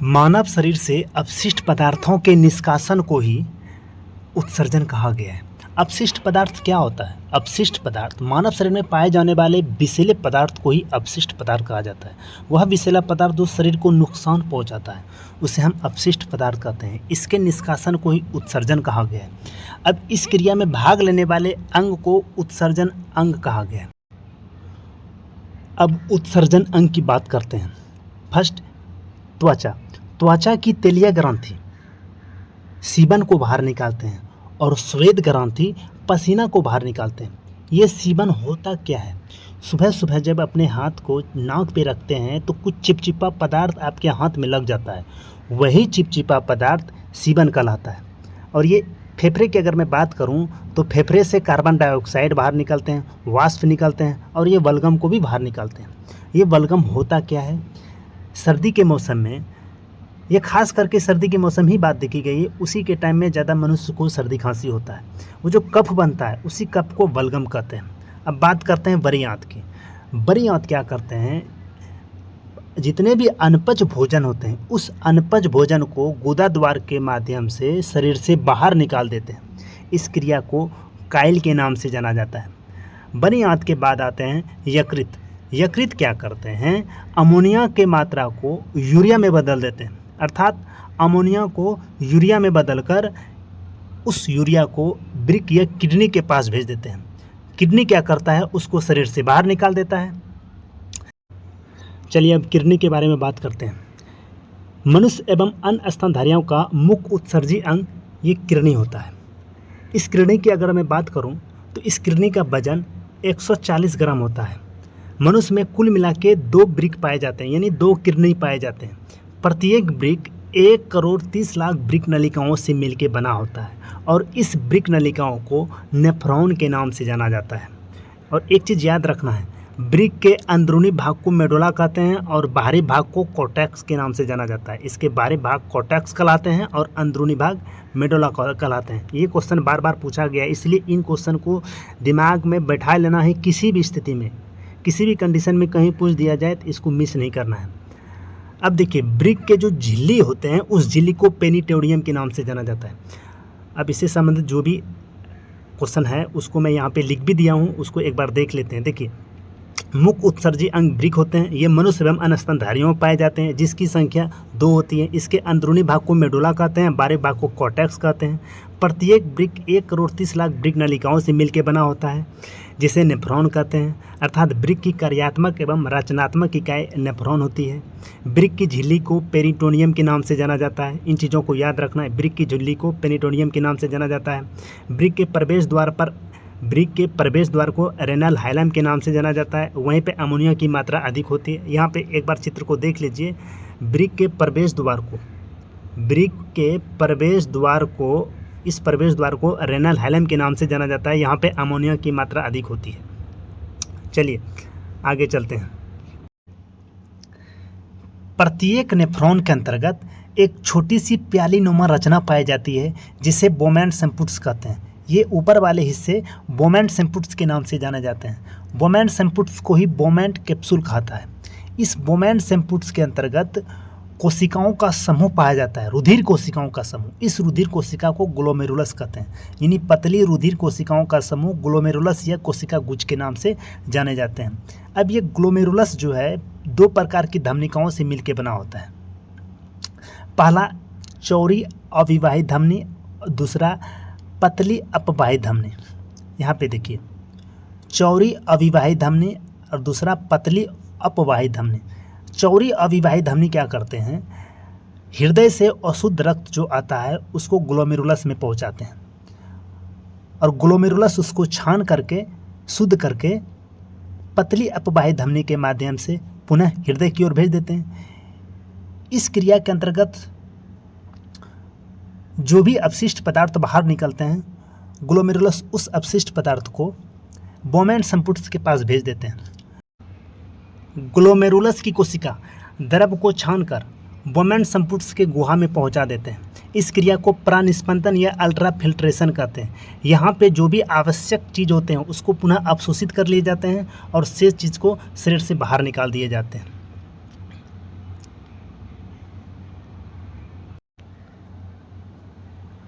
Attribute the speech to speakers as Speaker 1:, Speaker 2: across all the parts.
Speaker 1: मानव शरीर से अपशिष्ट पदार्थों के निष्कासन को ही उत्सर्जन कहा गया है। अपशिष्ट पदार्थ क्या होता है? अपशिष्ट पदार्थ मानव शरीर में पाए जाने वाले विषैले पदार्थ को ही अपशिष्ट पदार्थ कहा जाता है। वह विषैला पदार्थ जो शरीर को नुकसान पहुंचाता है उसे हम अपशिष्ट पदार्थ कहते हैं। इसके निष्कासन को ही उत्सर्जन कहा गया है। अब इस क्रिया में भाग लेने वाले अंग को उत्सर्जन अंग कहा गया है। अब उत्सर्जन अंग की बात करते हैं। फर्स्ट, त्वचा। त्वचा की तेलिया ग्रंथि सीबन को बाहर निकालते हैं और श्वेत ग्रंथि पसीना को बाहर निकालते हैं। ये सीबन होता क्या है? सुबह सुबह जब अपने हाथ को नाक पे रखते हैं तो कुछ चिपचिपा पदार्थ आपके हाथ में लग जाता है, वही चिपचिपा पदार्थ सीबन कहलाता है। और ये फेफड़े की अगर मैं बात करूं तो फेफड़े से कार्बन डाइऑक्साइड बाहर निकलते हैं, वाष्प निकलते हैं और ये बलगम को भी बाहर निकालते हैं। ये बलगम होता क्या है? सर्दी के मौसम में, ये खास करके सर्दी के मौसम ही बात देखी गई है, उसी के टाइम में ज़्यादा मनुष्य को सर्दी खांसी होता है। वो जो कफ बनता है उसी कफ को बलगम कहते हैं। अब बात करते हैं बरी आंत की। बरी आंत क्या करते हैं? जितने भी अनपच भोजन होते हैं उस अनपच भोजन को गुदा द्वार के माध्यम से शरीर से बाहर निकाल देते हैं। इस क्रिया को काइल के नाम से जाना जाता है। बरी आंत के बाद आते हैं यकृत। यकृत क्या करते हैं? अमोनिया के मात्रा को यूरिया में बदल देते हैं, अर्थात अमोनिया को यूरिया में बदलकर उस यूरिया को वृक्क या किडनी के पास भेज देते हैं। किडनी क्या करता है? उसको शरीर से बाहर निकाल देता है। चलिए अब किडनी के बारे में बात करते हैं। मनुष्य एवं अन्य स्तनधारियों का मुख्य उत्सर्जी अंग ये किडनी होता है। इस किडनी की अगर मैं बात करूं तो इस किडनी का वजन 140 ग्राम होता है। मनुष्य में कुल मिला के 2 वृक्क पाए जाते हैं, यानी 2 किडनी पाए जाते हैं। प्रत्येक वृक्क 1,30,00,000 वृक्क नलिकाओं से मिलकर बना होता है और इस वृक्क नलिकाओं को नेफ्रॉन के नाम से जाना जाता है। और एक चीज़ याद रखना है, वृक्क के अंदरूनी भाग को मेडुला कहते हैं और बाहरी भाग को कॉर्टेक्स के नाम से जाना जाता है। इसके बाहरी भाग कॉर्टेक्स कहलाते हैं और अंदरूनी भाग मेडुला कहलाते हैं। ये क्वेश्चन बार बार पूछा गया है, इसलिए इन क्वेश्चन को दिमाग में बैठा लेना है। किसी भी स्थिति में, किसी भी कंडीशन में कहीं पूछ दिया जाए तो इसको मिस नहीं करना है। अब देखिए, वृक्क के जो झिल्ली होते हैं उस झिल्ली को पेनिटोडियम के नाम से जाना जाता है। अब इससे संबंधित जो भी क्वेश्चन है उसको मैं यहाँ पे लिख भी दिया हूँ, उसको एक बार देख लेते हैं। देखिए, मुख्य उत्सर्जी अंग वृक्क होते हैं। ये मनुष्य एवं अन्य स्तनधारियों में पाए जाते हैं, जिसकी संख्या 2 होती है। इसके अंदरूनी भाग को मेडुला कहते हैं, बाहरी भाग को कॉर्टेक्स कहते हैं। प्रत्येक वृक्क 1,30,00,000 वृक्क नलिकाओं से मिलकर बना होता है, जिसे नेफ्रॉन कहते हैं। अर्थात वृक्क की कार्यात्मक एवं रचनात्मक इकाई नेफ्रॉन होती है। वृक्क की झिल्ली को पेरिटोनियम के नाम से जाना जाता है। इन चीज़ों को याद रखना है। वृक्क की झिल्ली को पेरिटोनियम के नाम से जाना जाता है। वृक्क के प्रवेश द्वार को रेनल हाइलम के नाम से जाना जाता है। वहीं पे अमोनिया की मात्रा अधिक होती है। यहाँ पे एक बार चित्र को देख लीजिए। वृक्क के प्रवेश द्वार को रेनल हाइलम के नाम से जाना जाता है। यहाँ पे अमोनिया की मात्रा अधिक होती है। चलिए आगे चलते हैं। प्रत्येक नेफ्रॉन के अंतर्गत एक छोटी सी प्यालीनुमा रचना पाई जाती है, जिसे बोमेन सेम्पुट्स कहते हैं। ये ऊपर वाले हिस्से बोमेन सेम्पुट्स के नाम से जाने जाते हैं। बोमेन सेम्पुट्स को ही बोमेन कैप्सूल कहता है। इस बोमेन सेम्पुट्स के अंतर्गत कोशिकाओं का समूह पाया जाता है, रुधिर कोशिकाओं का समूह। इस रुधिर कोशिका को ग्लोमेरुलस कहते हैं, यानी पतली रुधिर कोशिकाओं का समूह ग्लोमेरुलस या कोशिका गुच्छ के नाम से जाने जाते हैं। अब ये ग्लोमेरुलस जो है 2 प्रकार की धमनिकाओं से मिलकर बना होता है। पहला चौड़ी अविवाहित धमनी, दूसरा पतली अपवाहित धमनी। यहाँ पे देखिए, चौड़ी अविवाहित धमनी और दूसरा पतली अपवाहित धमनी। चौड़ी अविवाहित धमनी क्या करते हैं? हृदय से अशुद्ध रक्त जो आता है उसको ग्लोमेरुलस में पहुंचाते हैं और ग्लोमेरुलस उसको छान करके शुद्ध करके पतली अपवाहित धमनी के माध्यम से पुनः हृदय की ओर भेज देते हैं। इस क्रिया के अंतर्गत जो भी अपशिष्ट पदार्थ बाहर निकलते हैं, ग्लोमेरुलस उस अपशिष्ट पदार्थ को बोमेन सेम्पुट्स के पास भेज देते हैं। ग्लोमेरुलस की कोशिका द्रव को छानकर बोमेन सेम्पुट्स के गुहा में पहुंचा देते हैं। इस क्रिया को प्रानिस्पंदन या अल्ट्रा फिल्ट्रेशन कहते हैं। यहाँ पे जो भी आवश्यक चीज़ होते हैं उसको पुनः अवशोषित कर लिए जाते हैं और शेष चीज़ को शरीर से बाहर निकाल दिए जाते हैं।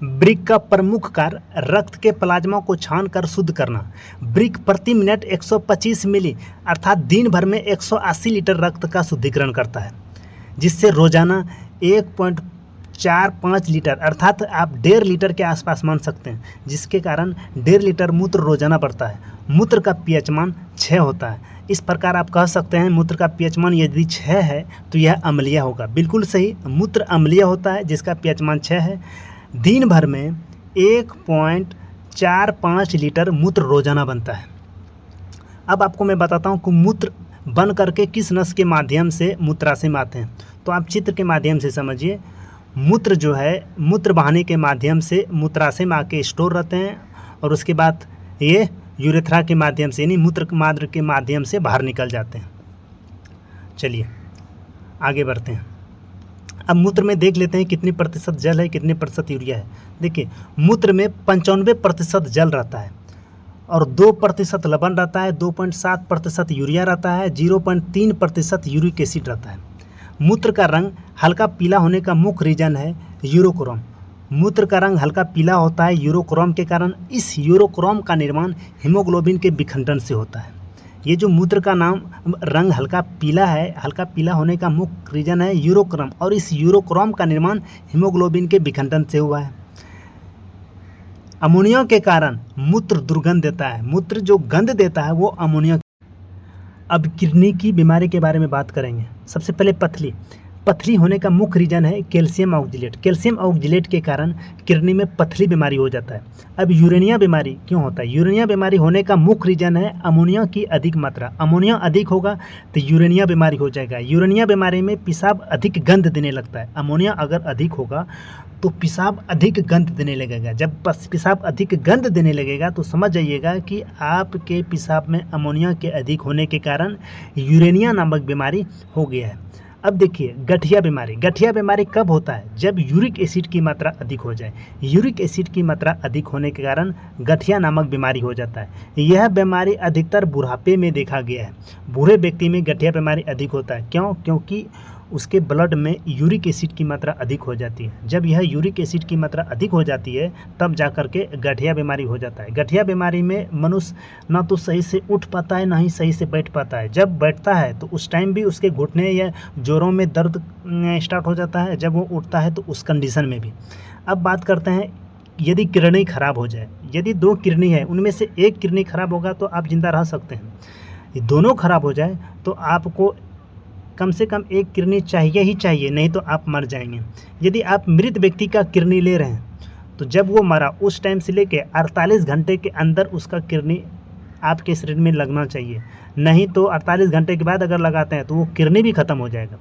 Speaker 1: ब्रिक का प्रमुख कार्य रक्त के प्लाज्मा को छानकर शुद्ध करना। ब्रिक प्रति मिनट 125 मिली अर्थात दिन भर में 180 लीटर रक्त का शुद्धिकरण करता है, जिससे रोजाना 1.45 लीटर अर्थात आप 1.5 लीटर के आसपास मान सकते हैं, जिसके कारण 1.5 लीटर मूत्र रोजाना बढ़ता है। मूत्र का पीएच मान 6 होता है। इस प्रकार आप कह सकते हैं मूत्र का पीएच मान यदि 6 है तो यह अम्लीय होगा। बिल्कुल सही, मूत्र अम्लीय होता है जिसका पीएच मान 6 है। दिन भर में 1.45 लीटर मूत्र रोजाना बनता है। अब आपको मैं बताता हूँ कि मूत्र बन करके किस नस के माध्यम से मूत्राशय में आते हैं। तो आप चित्र के माध्यम से समझिए। मूत्र जो है मूत्र बहाने के माध्यम से मूत्राशय में आके स्टोर रहते हैं और उसके बाद ये यूरेथ्रा के माध्यम से यानी मूत्र मार्ग के माध्यम से बाहर निकल जाते हैं। चलिए आगे बढ़ते हैं। अब मूत्र में देख लेते हैं कितनी प्रतिशत जल है, कितने प्रतिशत यूरिया है। देखिए मूत्र में 95% जल रहता है और 2% लवण रहता है, 2.7% यूरिया रहता है, 0.3% यूरिक एसिड रहता है। मूत्र का रंग हल्का पीला होने का मुख्य रीजन है यूरोक्रोम। मूत्र का रंग हल्का पीला होता है यूरोक्रोम के कारण। इस यूरोक्रोम का निर्माण हीमोग्लोबिन के विखंडन से होता है। ये जो मूत्र का नाम रंग हल्का पीला है, हल्का पीला होने का मुख्य रीजन है यूरोक्रोम, और इस यूरोक्रोम का निर्माण हीमोग्लोबिन के विखंडन से हुआ है। अमोनिया के कारण मूत्र दुर्गंध देता है। मूत्र जो गंध देता है वो अमोनिया। अब किडनी की बीमारी के बारे में बात करेंगे। सबसे पहले पथरी। पथरी होने का मुख्य रीजन है कैल्शियम ऑक्जेलेट। कैल्शियम ऑक्जेलेट के कारण किडनी में पथरी बीमारी हो जाता है। अब यूरेनिया बीमारी क्यों होता है? यूरेनिया बीमारी होने का मुख्य रीजन है अमोनिया की अधिक मात्रा। अमोनिया अधिक होगा तो यूरेनिया बीमारी हो जाएगा। यूरेनिया बीमारी में पेशाब अधिक गंध देने लगता है। अमोनिया अगर अधिक होगा तो पेशाब अधिक गंध देने लगेगा। जब पेशाब अधिक गंध देने लगेगा तो समझ जाइएगा कि आपके पेशाब में अमोनिया के अधिक होने के कारण यूरेनिया नामक बीमारी हो गया है। अब देखिए गठिया बीमारी। गठिया बीमारी कब होता है? जब यूरिक एसिड की मात्रा अधिक हो जाए। यूरिक एसिड की मात्रा अधिक होने के कारण गठिया नामक बीमारी हो जाता है। यह बीमारी अधिकतर बुढ़ापे में देखा गया है। बूढ़े व्यक्ति में गठिया बीमारी अधिक होता है। क्यों? क्योंकि उसके ब्लड में यूरिक एसिड की मात्रा अधिक हो जाती है। जब यह यूरिक एसिड की मात्रा अधिक हो जाती है तब जा कर के गठिया बीमारी हो जाता है। गठिया बीमारी में मनुष्य ना तो सही से उठ पाता है ना ही सही से बैठ पाता है। जब बैठता है तो उस टाइम भी उसके घुटने या जोड़ों में दर्द स्टार्ट हो जाता है। जब वो उठता है तो उस कंडीशन में भी। अब बात करते हैं यदि किडनी खराब हो जाए। यदि 2 किडनी है उनमें से एक किडनी खराब होगा तो आप जिंदा रह सकते हैं। ये दोनों खराब हो जाए तो आपको कम से कम एक किडनी चाहिए ही चाहिए, नहीं तो आप मर जाएंगे। यदि आप मृत व्यक्ति का किडनी ले रहे हैं तो जब वो मरा उस टाइम से लेके 48 घंटे के अंदर उसका किडनी आपके शरीर में लगना चाहिए। नहीं तो 48 घंटे के बाद अगर लगाते हैं तो वो किडनी भी ख़त्म हो जाएगा।